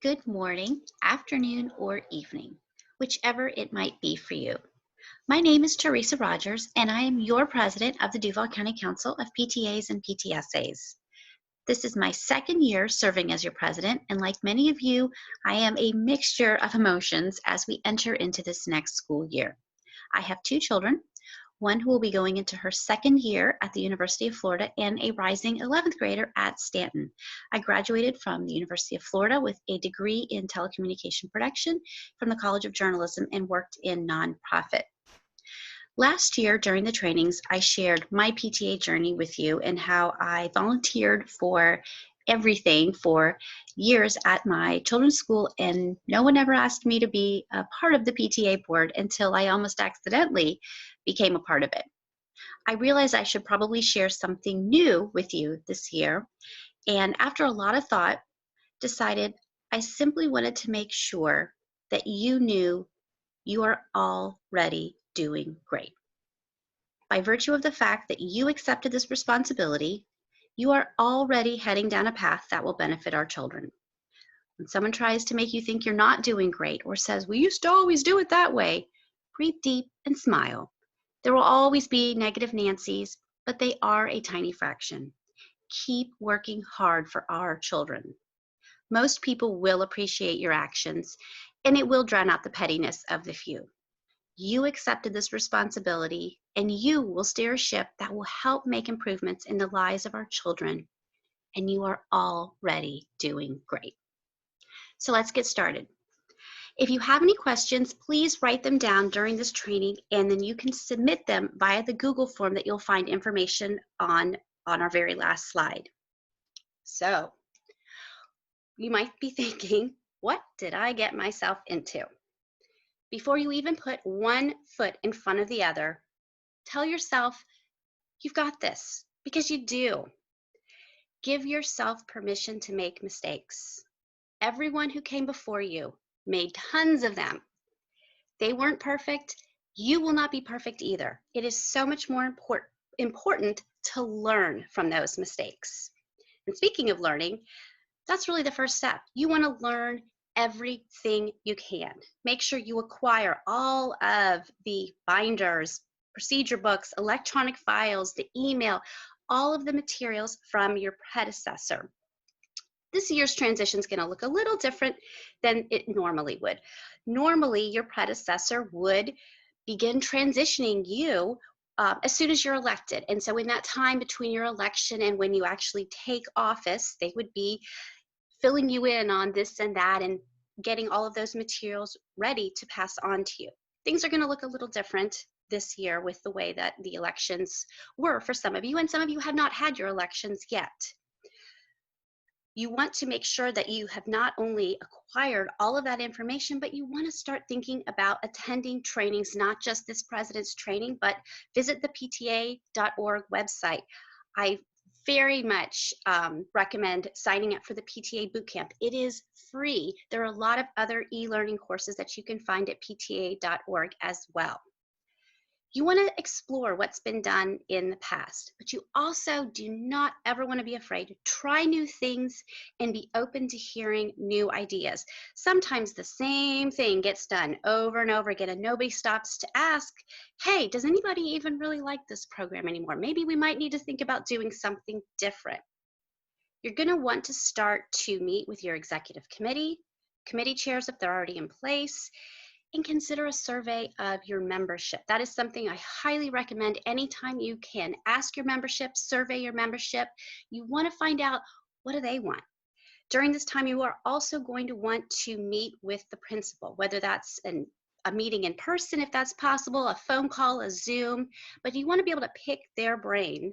good morning, afternoon, or evening, whichever it might be for you. My name is Teresa Rogers, and I am your president of the Duval County Council of PTAs and PTSAs. This is my second year serving as your president, and like many of you, I am a mixture of emotions as we enter into this next school year. I have two children, one who will be going into her second year at the University of Florida and a rising 11th grader at Stanton. I graduated from the University of Florida with a degree in telecommunication production from the College of Journalism and worked in nonprofit. Last year during the trainings, I shared my PTA journey with you and how I volunteered for everything for years at my children's school, and no one ever asked me to be a part of the PTA board until I almost accidentally became a part of it. I realized I should probably share something new with you this year, and after a lot of thought, decided I simply wanted to make sure that you knew you are already doing great. By virtue of the fact that you accepted this responsibility, you are already heading down a path that will benefit our children. When someone tries to make you think you're not doing great or says, we used to always do it that way, breathe deep and smile. There will always be negative Nancys, but they are a tiny fraction. Keep working hard for our children. Most people will appreciate your actions, and it will drown out the pettiness of the few. You accepted this responsibility, and you will steer a ship that will help make improvements in the lives of our children, and you are already doing great. So let's get started. If you have any questions, please write them down during this training, and then you can submit them via the Google form that you'll find information on our very last slide. So you might be thinking, what did I get myself into? Before you even put one foot in front of the other, tell yourself, you've got this, because you do. Give yourself permission to make mistakes. Everyone who came before you made tons of them. They weren't perfect. You will not be perfect either. It is so much more important to learn from those mistakes. And speaking of learning, that's really the first step. You want to learn everything you can. Make sure you acquire all of the binders, procedure books, electronic files, the email, all of the materials from your predecessor. This year's transition is going to look a little different than it normally would. Normally, your predecessor would begin transitioning you as soon as you're elected. And so in that time between your election and when you actually take office, they would be filling you in on this and that and getting all of those materials ready to pass on to you. Things are going to look a little different this year with the way that the elections were for some of you, and some of you have not had your elections yet. You want to make sure that you have not only acquired all of that information, but you want to start thinking about attending trainings, not just this president's training, but visit the PTA.org website. I very much recommend signing up for the PTA Bootcamp. It is free. There are a lot of other e-learning courses that you can find at PTA.org as well. You want to explore what's been done in the past, but you also do not ever want to be afraid to try new things and be open to hearing new ideas. Sometimes the same thing gets done over and over again, and nobody stops to ask, hey, does anybody even really like this program anymore? Maybe we might need to think about doing something different. You're going to want to start to meet with your executive committee chairs if they're already in place, and consider a survey of your membership. That is something I highly recommend anytime you can. Ask your membership, survey your membership. You want to find out, what do they want? During this time, you are also going to want to meet with the principal, whether that's a meeting in person, if that's possible, a phone call, a Zoom, but you want to be able to pick their brain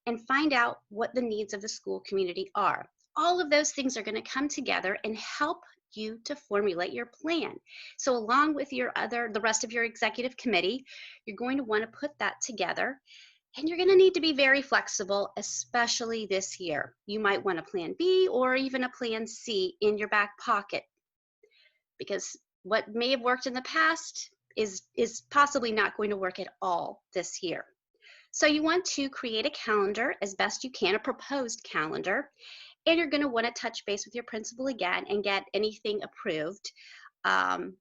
and find out what the needs of the school community are. All of those things are going to come together and help you to formulate your plan. So along with the rest of your executive committee, you're going to want to put that together, and you're going to need to be very flexible, especially this year. You might want a plan B or even a plan C in your back pocket, because what may have worked in the past is possibly not going to work at all this year. So you want to create a calendar as best you can, a proposed calendar, And you're going to want to touch base with your principal again and get anything approved um,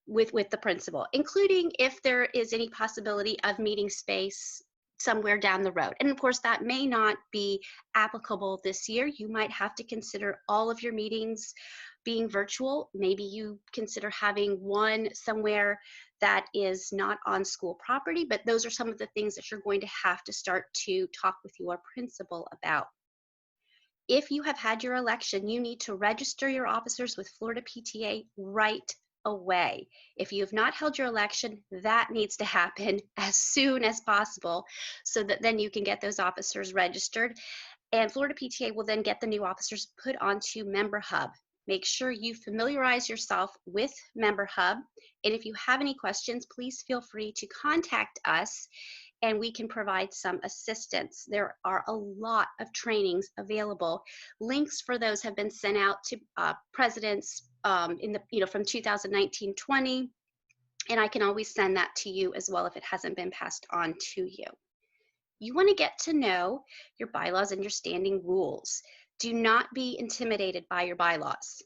with the principal, including if there is any possibility of meeting space somewhere down the road. And of course, that may not be applicable this year. You might have to consider all of your meetings being virtual. Maybe you consider having one somewhere that is not on school property, but those are some of the things that you're going to have to start to talk with your principal about. If you have had your election, you need to register your officers with Florida PTA right away. If you have not held your election, that needs to happen as soon as possible so that then you can get those officers registered. And Florida PTA will then get the new officers put onto Member Hub. Make sure you familiarize yourself with Member Hub. And if you have any questions, please feel free to contact us and we can provide some assistance. There are a lot of trainings available. Links for those have been sent out to presidents in the from 2019-20, and I can always send that to you as well if it hasn't been passed on to you. You want to get to know your bylaws and your standing rules. Do not be intimidated by your bylaws.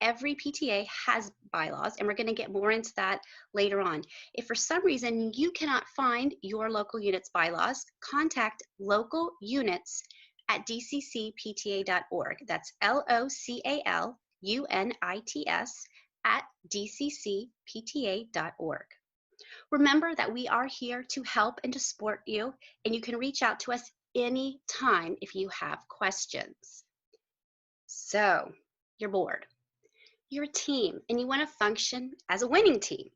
Every PTA has bylaws, and we're going to get more into that later on. If for some reason you cannot find your local unit's bylaws, contact local units at dccpta.org. That's LOCALUNITS at dccpta.org. Remember that we are here to help and to support you, and you can reach out to us anytime if you have questions. So, your board. You're a team and you want to function as a winning team.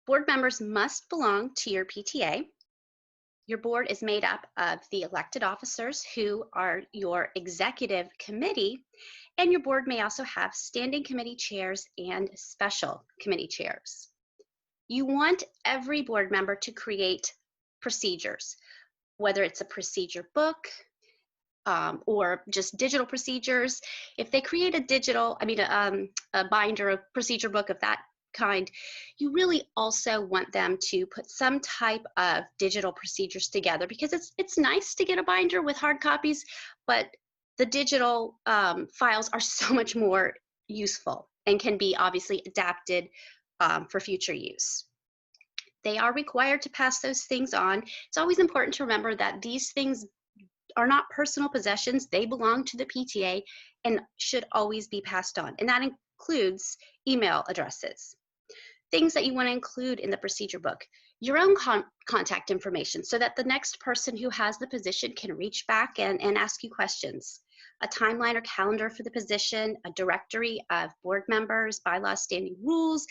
Board members must belong to your PTA. Your board is made up of the elected officers who are your executive committee, and your board may also have standing committee chairs and special committee chairs. You want every board member to create procedures, whether it's a procedure book, or just digital procedures. If they create a binder, a procedure book of that kind, you really also want them to put some type of digital procedures together, because it's nice to get a binder with hard copies, but the digital files are so much more useful and can be obviously adapted for future use. They are required to pass those things on. It's always important to remember that these things are not personal possessions. They belong to the PTA and should always be passed on. And that includes email addresses. Things that you want to include in the procedure book, your own contact information so that the next person who has the position can reach back and ask you questions. A timeline or calendar for the position, a directory of board members, bylaws, standing rules,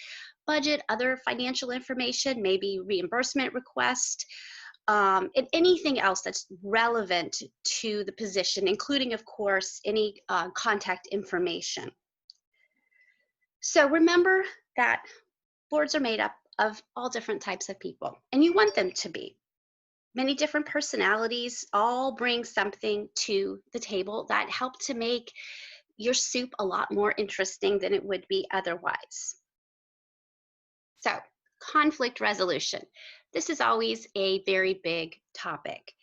budget, other financial information, maybe reimbursement request, and anything else that's relevant to the position, including, of course, any contact information. So remember that boards are made up of all different types of people, and you want them to be. Many different personalities all bring something to the table that help to make your soup a lot more interesting than it would be otherwise. So, conflict resolution. This is always a very big topic.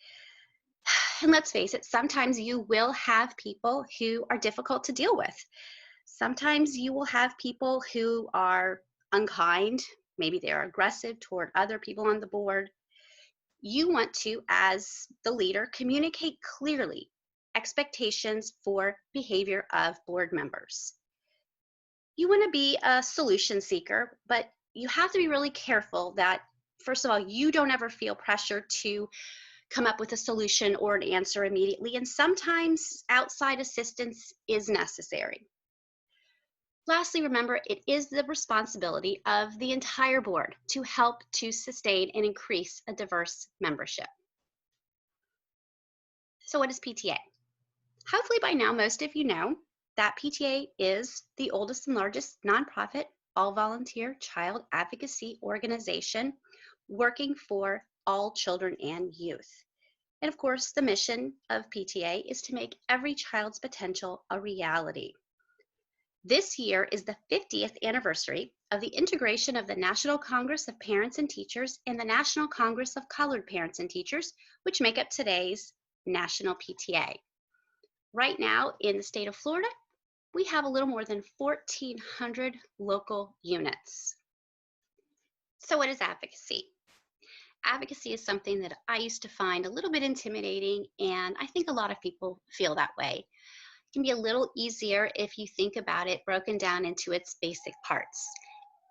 And let's face it, sometimes you will have people who are difficult to deal with. Sometimes you will have people who are unkind. Maybe they're aggressive toward other people on the board. You want to, as the leader, communicate clearly expectations for behavior of board members. You want to be a solution seeker, but you have to be really careful that, first of all, you don't ever feel pressure to come up with a solution or an answer immediately, and sometimes outside assistance is necessary. Lastly, remember, it is the responsibility of the entire board to help to sustain and increase a diverse membership. So what is PTA? Hopefully by now, most of you know that PTA is the oldest and largest nonprofit, all-volunteer child advocacy organization working for all children and youth. And of course, the mission of PTA is to make every child's potential a reality. This year is the 50th anniversary of the integration of the National Congress of Parents and Teachers and the National Congress of Colored Parents and Teachers, which make up today's National PTA. Right now in the state of Florida, we have a little more than 1,400 local units. So what is advocacy? Advocacy is something that I used to find a little bit intimidating, and I think a lot of people feel that way. It can be a little easier if you think about it broken down into its basic parts.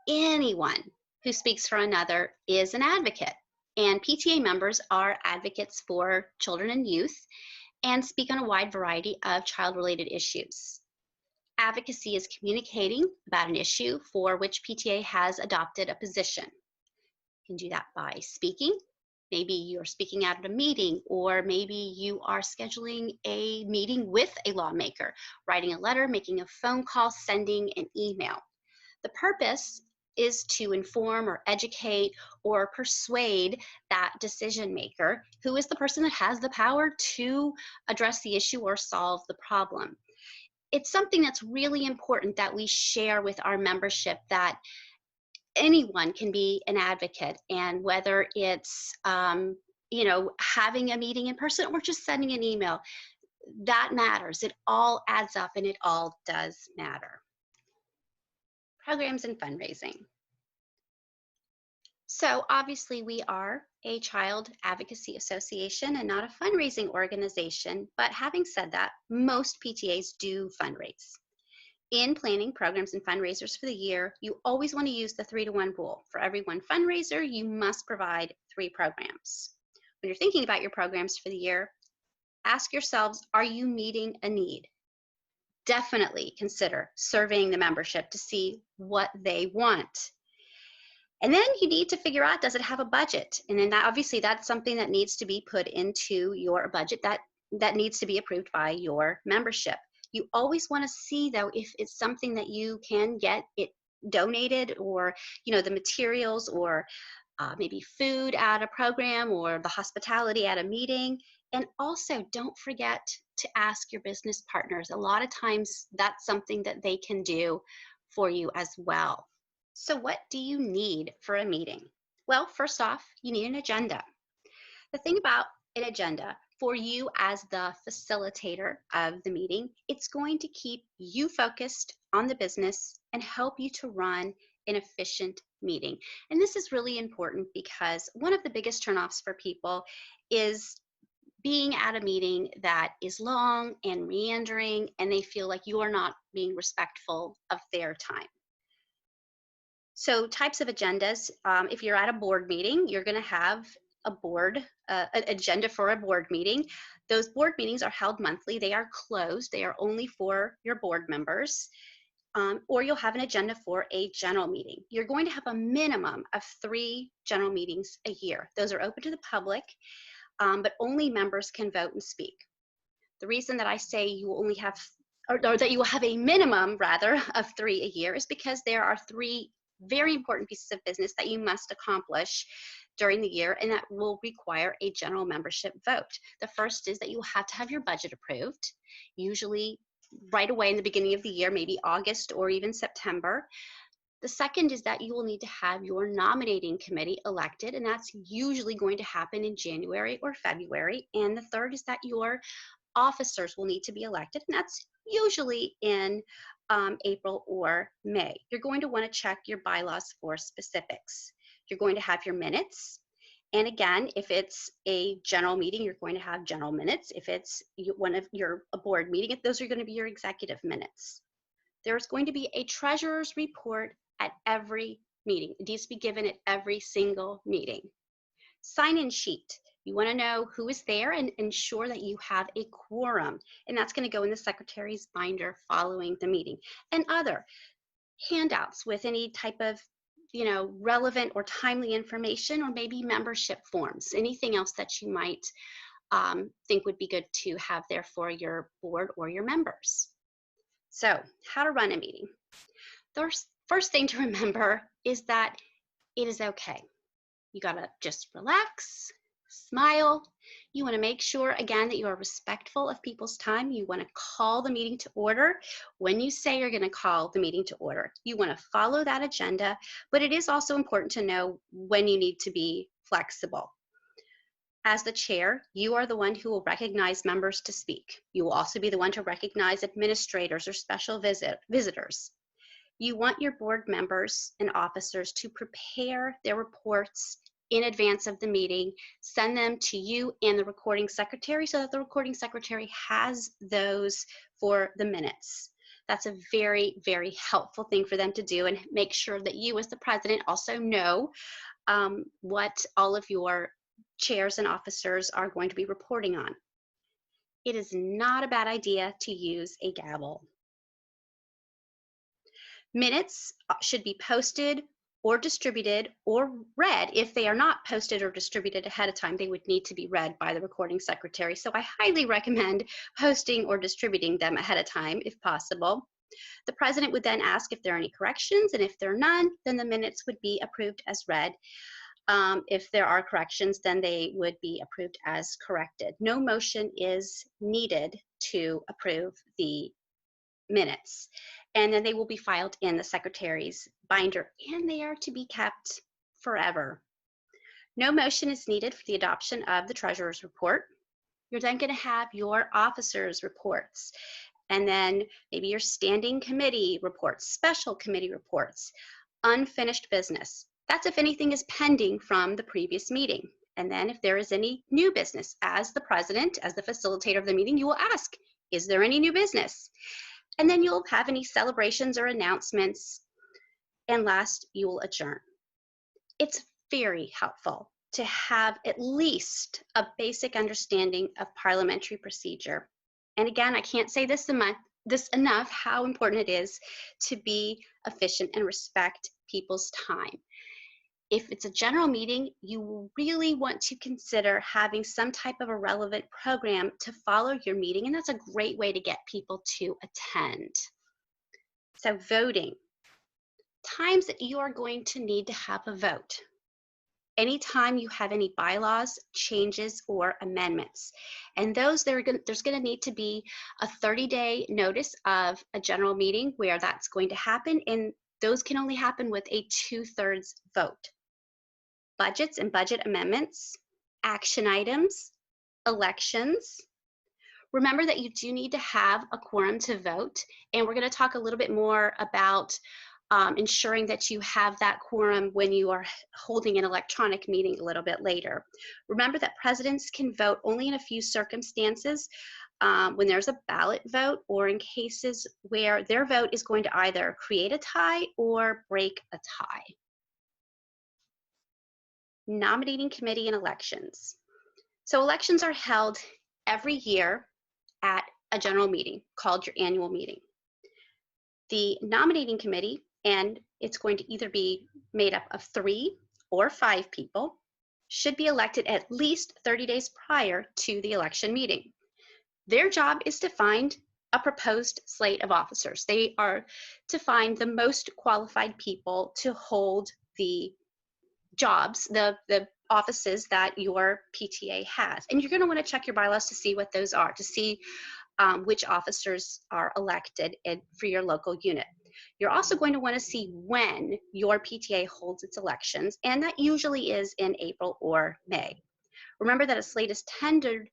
Anyone who speaks for another is an advocate, and PTA members are advocates for children and youth and speak on a wide variety of child-related issues. Advocacy is communicating about an issue for which PTA has adopted a position. You can do that by speaking. Maybe you're speaking out at a meeting, or maybe you are scheduling a meeting with a lawmaker, writing a letter, making a phone call, sending an email. The purpose is to inform or educate or persuade that decision maker, who is the person that has the power to address the issue or solve the problem. It's something that's really important that we share with our membership, that anyone can be an advocate, and whether it's having a meeting in person or just sending an email, that matters. It all adds up and it all does matter. Programs and fundraising. So obviously we are a child advocacy association and not a fundraising organization, but having said that, most PTAs do fundraise. In planning programs and fundraisers for the year, you always want to use the 3-to-1 rule. For every one fundraiser, you must provide 3 programs. When you're thinking about your programs for the year, ask yourselves, are you meeting a need? Definitely consider surveying the membership to see what they want. And then you need to figure out, does it have a budget? And then obviously that's something that needs to be put into your budget, that needs to be approved by your membership. You always want to see, though, if it's something that you can get it donated, or the materials, or maybe food at a program, or the hospitality at a meeting. And also, don't forget to ask your business partners. A lot of times that's something that they can do for you as well. So what do you need for a meeting? Well, first off, you need an agenda. The thing about an agenda, for you as the facilitator of the meeting, it's going to keep you focused on the business and help you to run an efficient meeting. And this is really important because one of the biggest turnoffs for people is being at a meeting that is long and meandering, and they feel like you are not being respectful of their time. So types of agendas, if you're at a board meeting, you're going to have a board, an agenda for a board meeting. Those board meetings are held monthly. They are closed. They are only for your board members. Or you'll have an agenda for a general meeting. You're going to have a minimum of 3 general meetings a year. Those are open to the public, but only members can vote and speak. The reason that I say you will only have, or that you will have a minimum, rather, of 3 a year is because there are 3 very important pieces of business that you must accomplish during the year, and that will require a general membership vote. The first is that you will have to have your budget approved, usually right away in the beginning of the year, maybe August or even September. The second is that you will need to have your nominating committee elected, and that's usually going to happen in January or February. And the third is that your officers will need to be elected, and that's usually in April or May. You're going to want to check your bylaws for specifics. You're going to have your minutes. And again, if it's a general meeting, you're going to have general minutes. If it's a board meeting, those are going to be your executive minutes. There's going to be a treasurer's report at every meeting. It needs to be given at every single meeting. Sign-in sheet. You want to know who is there and ensure that you have a quorum. And that's going to go in the secretary's binder following the meeting. And other handouts with any type of relevant or timely information, or maybe membership forms, anything else that you might think would be good to have there for your board or your members. So how to run a meeting. The first thing to remember is that it is okay. You gotta just relax, smile. You wanna make sure, again, that you are respectful of people's time. You wanna call the meeting to order when you say you're gonna call the meeting to order. You wanna follow that agenda, but it is also important to know when you need to be flexible. As the chair, you are the one who will recognize members to speak. You will also be the one to recognize administrators or special visitors. You want your board members and officers to prepare their reports in advance of the meeting, send them to you and the recording secretary so that the recording secretary has those for the minutes. That's a very, very helpful thing for them to do, and make sure that you as the president also know what all of your chairs and officers are going to be reporting on. It is not a bad idea to use a gavel. Minutes should be posted or distributed or read. If they are not posted or distributed ahead of time, they would need to be read by the recording secretary. So I highly recommend posting or distributing them ahead of time if possible. The president would then ask if there are any corrections, and if there are none, then the minutes would be approved as read. If there are corrections, then they would be approved as corrected. No motion is needed to approve the minutes, and then they will be filed in the secretary's binder, and they are to be kept forever. No motion is needed for the adoption of the treasurer's report. You're then going to have your officers' reports, and then maybe your standing committee reports, special committee reports, unfinished business. That's if anything is pending from the previous meeting. And then if there is any new business, as the president, as the facilitator of the meeting, you will ask, is there any new business? And then you'll have any celebrations or announcements. And last, you will adjourn. It's very helpful to have at least a basic understanding of parliamentary procedure. And again, I can't say this enough, how important it is to be efficient and respect people's time. If it's a general meeting, you really want to consider having some type of a relevant program to follow your meeting, and that's a great way to get people to attend. So voting. Times that you are going to need to have a vote. Anytime you have any bylaws, changes, or amendments. And there's going to need to be a 30-day notice of a general meeting where that's going to happen, and those can only happen with a 2/3 vote. Budgets and budget amendments, action items, elections. Remember that you do need to have a quorum to vote, and we're going to talk a little bit more about ensuring that you have that quorum when you are holding an electronic meeting a little bit later. Remember that presidents can vote only in a few circumstances, when there's a ballot vote, or in cases where their vote is going to either create a tie or break a tie. Nominating committee and elections. So elections are held every year at a general meeting called your annual meeting. The nominating committee, and it's going to either be made up of 3 or 5 people, should be elected at least 30 days prior to the election meeting. Their job is to find a proposed slate of officers. They are to find the most qualified people to hold the jobs, the offices that your PTA has. And you're going to want to check your bylaws to see what those are, to see which officers are elected for your local unit. You're also going to want to see when your PTA holds its elections, and that usually is in April or May. Remember that a slate is tendered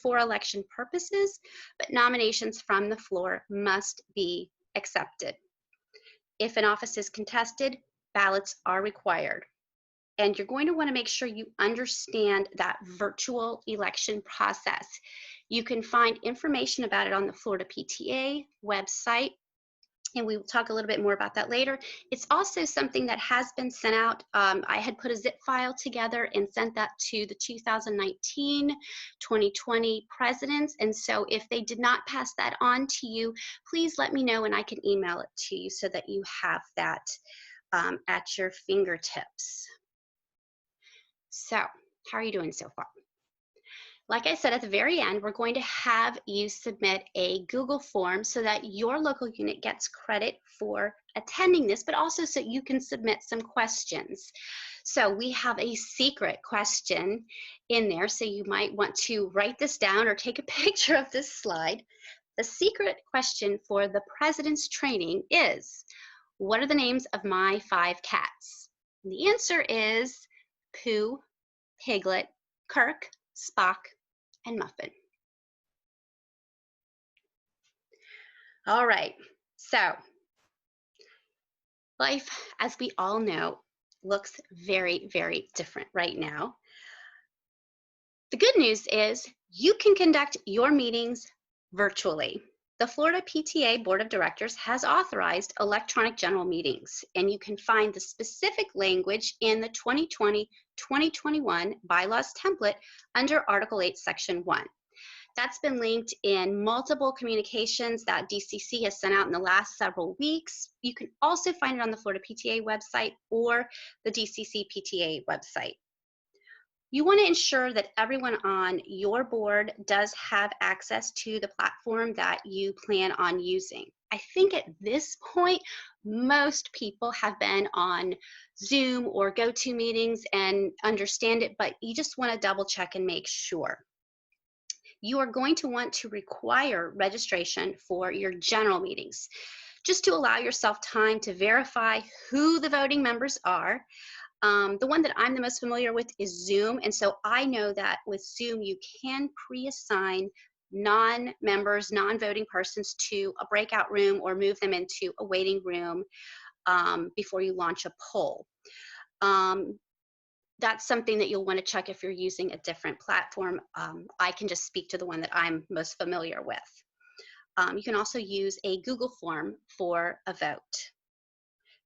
for election purposes, but nominations from the floor must be accepted. If an office is contested, ballots are required. And you're going to want to make sure you understand that virtual election process. You can find information about it on the Florida PTA website, and we will talk a little bit more about that later. It's also something that has been sent out. I had put a zip file together and sent that to the 2019-2020 presidents, and so if they did not pass that on to you, please let me know and I can email it to you so that you have that at your fingertips. So, how are you doing so far? Like I said, at the very end, we're going to have you submit a Google form so that your local unit gets credit for attending this, but also so you can submit some questions. So we have a secret question in there, so you might want to write this down or take a picture of this slide. The secret question for the president's training is, what are the names of my 5 cats? And the answer is Pooh, Piglet, Kirk, Spock, and Muffin. All right, so life, as we all know, looks very, very different right now. The good news is you can conduct your meetings virtually. The Florida PTA Board of Directors has authorized electronic general meetings, and you can find the specific language in the 2020-2021 bylaws template under Article 8, Section 1. That's been linked in multiple communications that DCC has sent out in the last several weeks. You can also find it on the Florida PTA website or the DCCPTA website. You want to ensure that everyone on your board does have access to the platform that you plan on using. I think at this point, most people have been on Zoom or GoToMeetings and understand it, but you just want to double check and make sure. You are going to want to require registration for your general meetings, just to allow yourself time to verify who the voting members are. The one that I'm the most familiar with is Zoom, and so I know that with Zoom you can pre-assign non-members, non-voting persons to a breakout room or move them into a waiting room before you launch a poll. That's something that you'll want to check if you're using a different platform. I can just speak to the one that I'm most familiar with. You can also use a Google form for a vote.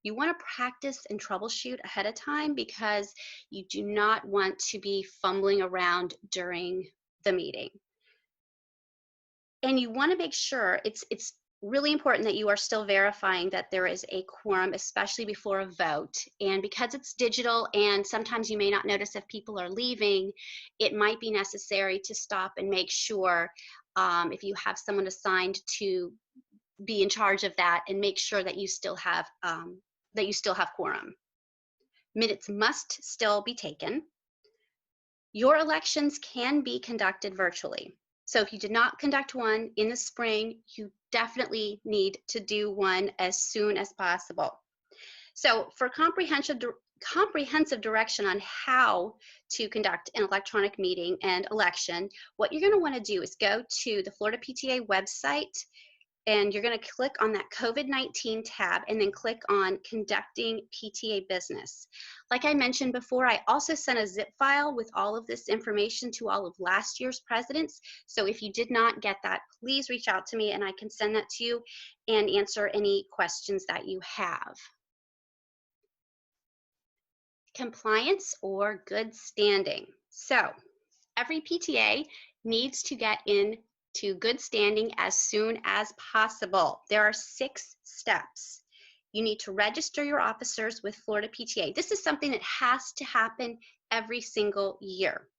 You want to practice and troubleshoot ahead of time because you do not want to be fumbling around during the meeting. And you want to make sure it's really important that you are still verifying that there is a quorum, especially before a vote. And because it's digital and sometimes you may not notice if people are leaving, it might be necessary to stop and make sure if you have someone assigned to be in charge of that and make sure that you still have quorum. Minutes must still be taken. Your elections can be conducted virtually. So if you did not conduct one in the spring, you definitely need to do one as soon as possible. So for comprehensive direction on how to conduct an electronic meeting and election, what you're going to want to do is go to the Florida PTA website, and you're going to click on that COVID-19 tab and then click on conducting PTA business. Like I mentioned before, I also sent a zip file with all of this information to all of last year's presidents. So if you did not get that, please reach out to me and I can send that to you and answer any questions that you have. Compliance or good standing. So every PTA needs to get into good standing as soon as possible. There are 6 steps. You need to register your officers with Florida PTA. This is something that has to happen every single year.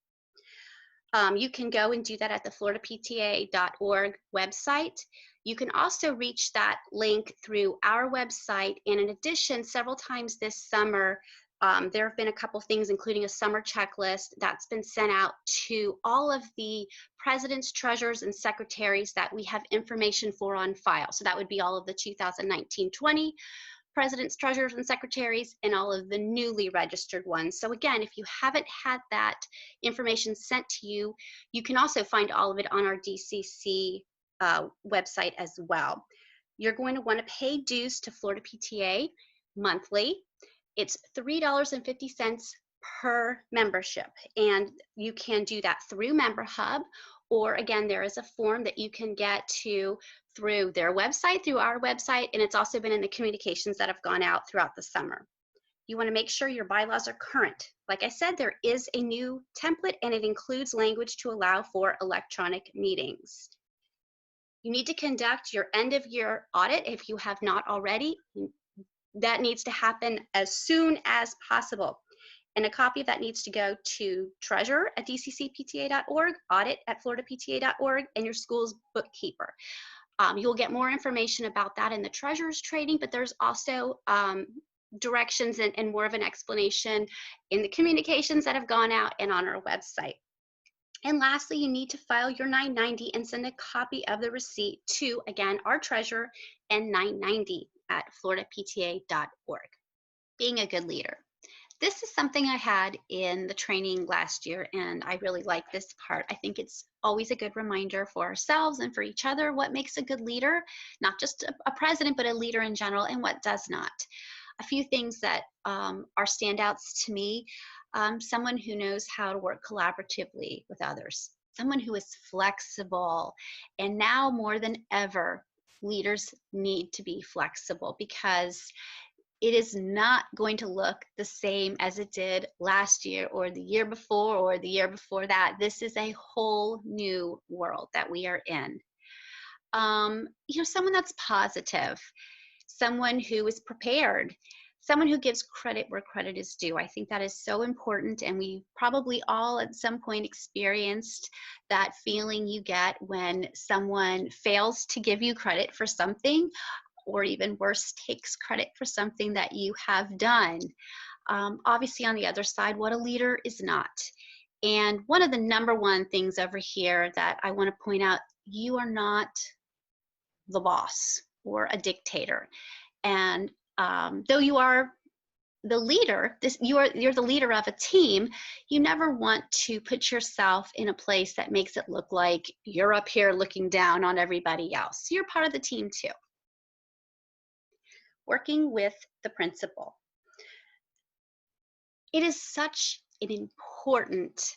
You can go and do that at the floridapta.org website. You can also reach that link through our website. And in addition, several times this summer, there have been a couple things, including a summer checklist that's been sent out to all of the presidents, treasurers, and secretaries that we have information for on file. So that would be all of the 2019-20 presidents, treasurers, and secretaries, and all of the newly registered ones. So again, if you haven't had that information sent to you, you can also find all of it on our DCC website as well. You're going to want to pay dues to Florida PTA monthly. It's $3.50 per membership, and you can do that through Member Hub, or again, there is a form that you can get to through their website, through our website, and it's also been in the communications that have gone out throughout the summer. You want to make sure your bylaws are current. Like I said, there is a new template and it includes language to allow for electronic meetings. You need to conduct your end of year audit if you have not already. That needs to happen as soon as possible. And a copy of that needs to go to treasurer at DCCPTA.org, audit at FloridaPTA.org, and your school's bookkeeper. You'll get more information about that in the treasurer's training, but there's also directions and more of an explanation in the communications that have gone out and on our website. And lastly, you need to file your 990 and send a copy of the receipt to, again, our treasurer and 990 at FloridaPTA.org. Being a good leader. This is something I had in the training last year, and I really like this part. I think it's always a good reminder for ourselves and for each other what makes a good leader, not just a president, but a leader in general, and what does not. A few things that are standouts to me: someone who knows how to work collaboratively with others, someone who is flexible, and now more than ever, leaders need to be flexible because it is not going to look the same as it did last year or the year before or the year before that. This is a whole new world that we are in. Someone that's positive, someone who is prepared, someone who gives credit where credit is due. I think that is so important, and we probably all at some point experienced that feeling you get when someone fails to give you credit for something, or even worse, takes credit for something that you have done. Obviously, on the other side, what a leader is not. And one of the number one things over here that I want to point out: you are not the boss or a dictator. And though you are the leader, you're the leader of a team, you never want to put yourself in a place that makes it look like you're up here looking down on everybody else. You're part of the team too. Working with the principal. It is such an important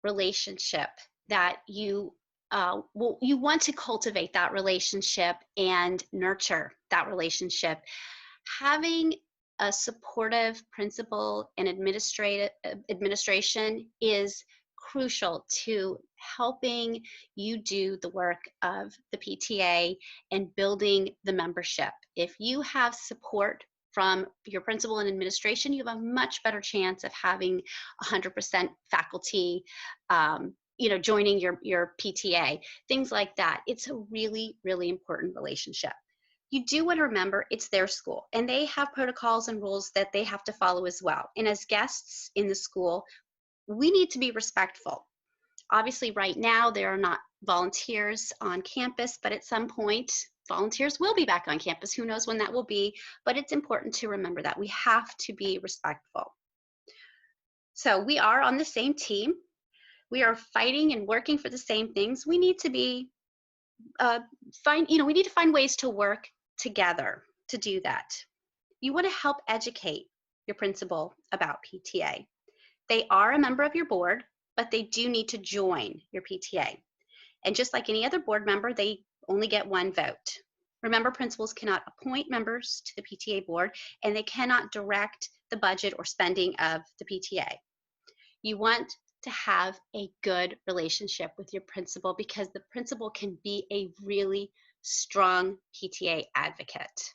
relationship that you want to cultivate that relationship and nurture that relationship. Having a supportive principal and administration is crucial to helping you do the work of the PTA and building the membership. If you have support from your principal and administration, you have a much better chance of having 100% faculty joining your PTA, things like that. It's a really, really important relationship. You do want to remember it's their school, and they have protocols and rules that they have to follow as well. And as guests in the school, we need to be respectful. Obviously, right now, there are not volunteers on campus, but at some point, volunteers will be back on campus. Who knows when that will be, but it's important to remember that we have to be respectful. So we are on the same team. We are fighting and working for the same things. We need to be we need to find ways to work together to do that. You want to help educate your principal about PTA. They are a member of your board, but they do need to join your PTA. And just like any other board member, they only get one vote. Remember, principals cannot appoint members to the PTA board, and they cannot direct the budget or spending of the PTA. You want to have a good relationship with your principal because the principal can be a really strong PTA advocate.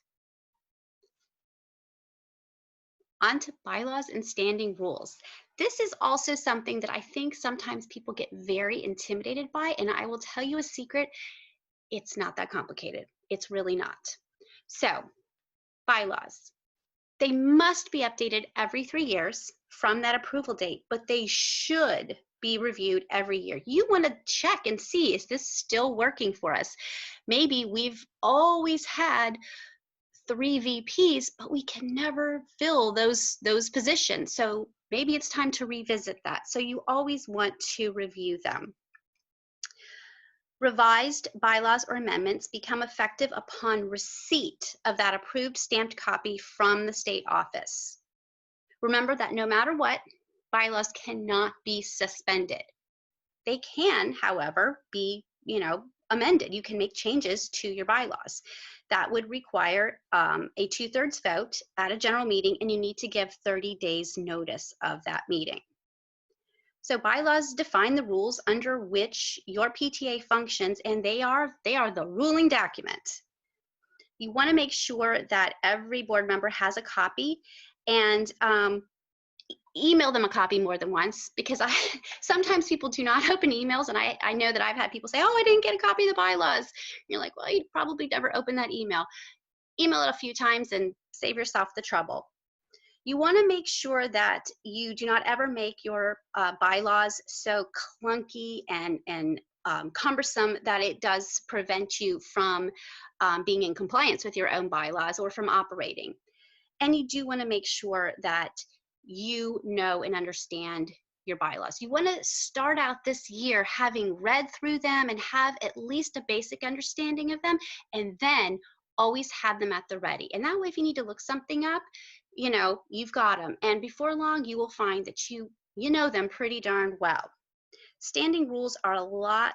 On to bylaws and standing rules. This is also something that I think sometimes people get very intimidated by, and I will tell you a secret, it's not that complicated. It's really not. So, bylaws. They must be updated every 3 years from that approval date, but they should be reviewed every year. You want to check and see, is this still working for us? Maybe we've always had 3 VPs, but we can never fill those positions. So maybe it's time to revisit that. So you always want to review them. Revised bylaws or amendments become effective upon receipt of that approved stamped copy from the state office. Remember that no matter what, bylaws cannot be suspended. They can, however, be, amended. You can make changes to your bylaws. That would require a 2/3 vote at a general meeting, and you need to give 30 days notice of that meeting. So bylaws define the rules under which your PTA functions, and they are the ruling document. You want to make sure that every board member has a copy, and email them a copy more than once, because sometimes people do not open emails, and I know that I've had people say, oh, I didn't get a copy of the bylaws. You're like, well, you probably never opened that email. Email it a few times and save yourself the trouble. You want to make sure that you do not ever make your bylaws so clunky and cumbersome that it does prevent you from being in compliance with your own bylaws or from operating. And you do want to make sure that you know and understand your bylaws. You want to start out this year having read through them and have at least a basic understanding of them, and then always have them at the ready. And that way, if you need to look something up, you know, you've got them. And before long, you will find that you know them pretty darn well. Standing rules are a lot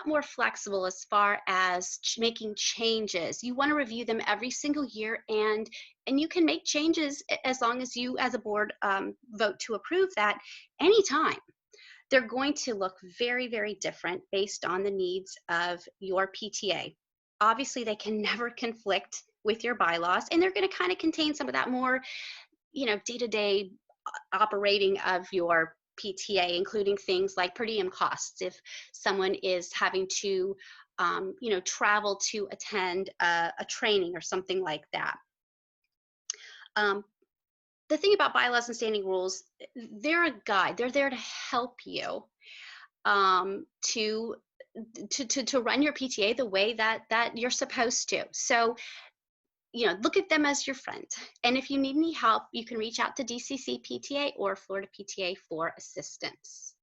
more flexible as far as making changes. You want to review them every single year, and you can make changes as long as you as a board vote to approve that anytime. They're going to look very, very different based on the needs of your PTA. Obviously, they can never conflict with your bylaws, and they're going to kind of contain some of that more, you know, day-to-day operating of your PTA, including things like per diem costs if someone is having to, you know, travel to attend a training or something like that. The thing about bylaws and standing rules, they're a guide. They're there to help you to run your PTA the way that you're supposed to. So, you know, look at them as your friend. And if you need any help, you can reach out to DCCPTA or Florida PTA for assistance.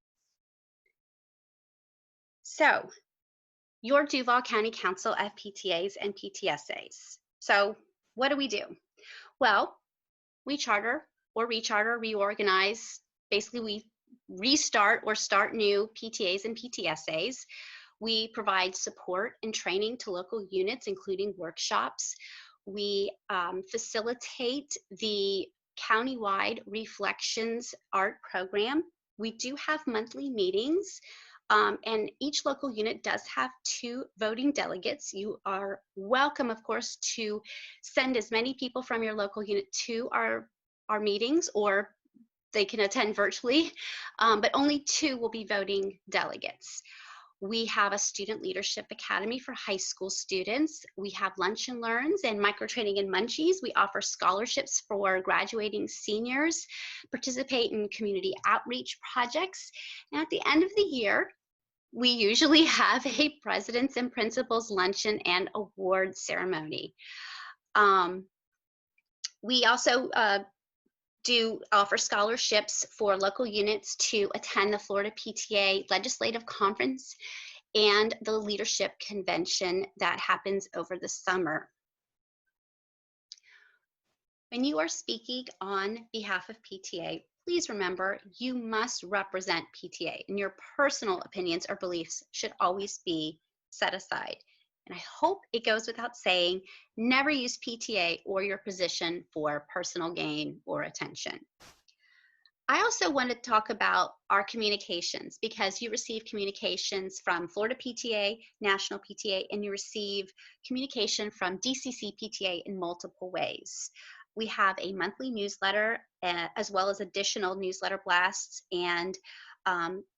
So, your Duval County Council of PTAs and PTSAs. So, what do? Well, we charter or recharter, reorganize. Basically, we restart or start new PTAs and PTSAs. We provide support and training to local units, including workshops. We facilitate the countywide Reflections Art Program. We do have monthly meetings, and each local unit does have 2 voting delegates. You are welcome, of course, to send as many people from your local unit to our meetings, or they can attend virtually, but only 2 will be voting delegates. We have a student leadership academy for high school students. We have lunch and learns and micro training and munchies. We offer scholarships for graduating seniors, participate in community outreach projects. And at the end of the year, we usually have a presidents and principals luncheon and award ceremony. We also do offer scholarships for local units to attend the Florida PTA Legislative Conference and the Leadership Convention that happens over the summer. When you are speaking on behalf of PTA, please remember you must represent PTA, and your personal opinions or beliefs should always be set aside. And I hope it goes without saying, never use PTA or your position for personal gain or attention. I also want to talk about our communications, because you receive communications from Florida PTA, National PTA, and you receive communication from DCCPTA in multiple ways. We have a monthly newsletter as well as additional newsletter blasts, and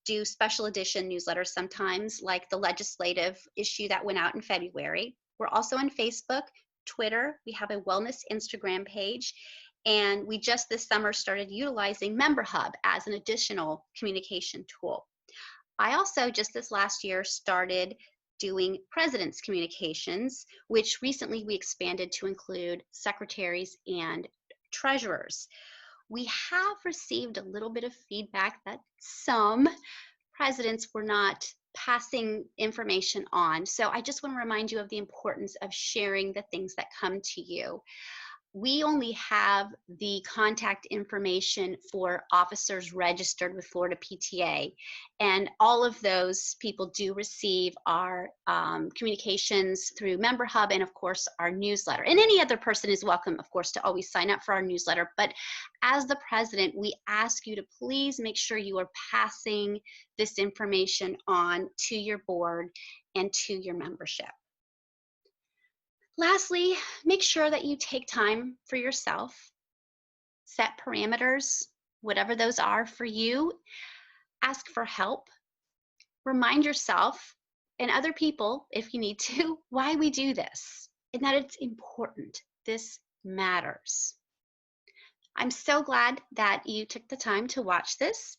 do special edition newsletters sometimes, like the legislative issue that went out in February. We're also on Facebook, Twitter. We have a wellness Instagram page, and we just this summer started utilizing Member Hub as an additional communication tool. I also just this last year started doing president's communications, which recently we expanded to include secretaries and treasurers. We have received a little bit of feedback that some presidents were not passing information on. So I just want to remind you of the importance of sharing the things that come to you. We only have the contact information for officers registered with Florida PTA, and all of those people do receive our communications through Member Hub and, of course, our newsletter. And any other person is welcome, of course, to always sign up for our newsletter. But as the president, we ask you to please make sure you are passing this information on to your board and to your membership. Lastly, make sure that you take time for yourself. Set parameters, whatever those are for you. Ask for help. Remind yourself and other people, if you need to, why we do this and that it's important. This matters. I'm so glad that you took the time to watch this.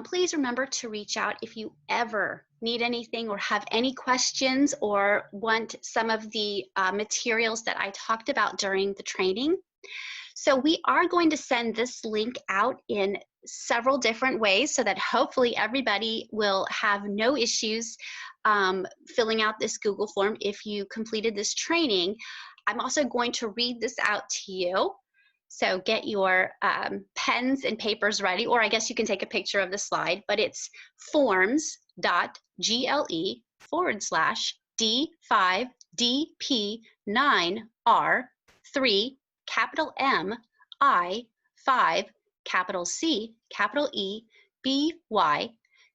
Please remember to reach out if you ever need anything or have any questions or want some of the materials that I talked about during the training. So we are going to send this link out in several different ways so that hopefully everybody will have no issues filling out this Google form if you completed this training. I'm also going to read this out to you. So get your pens and papers ready, or I guess you can take a picture of the slide, but it's forms.gle/D5DP9R3 capital M I 5 capital C capital E B Y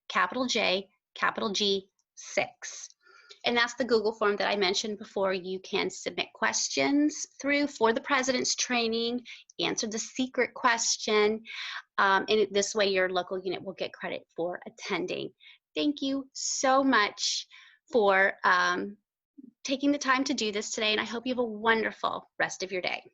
capital J capital G 6. And that's the Google form that I mentioned before. You can submit questions through for the president's training, answer the secret question, and this way your local unit will get credit for attending. Thank you so much for taking the time to do this today, and I hope you have a wonderful rest of your day.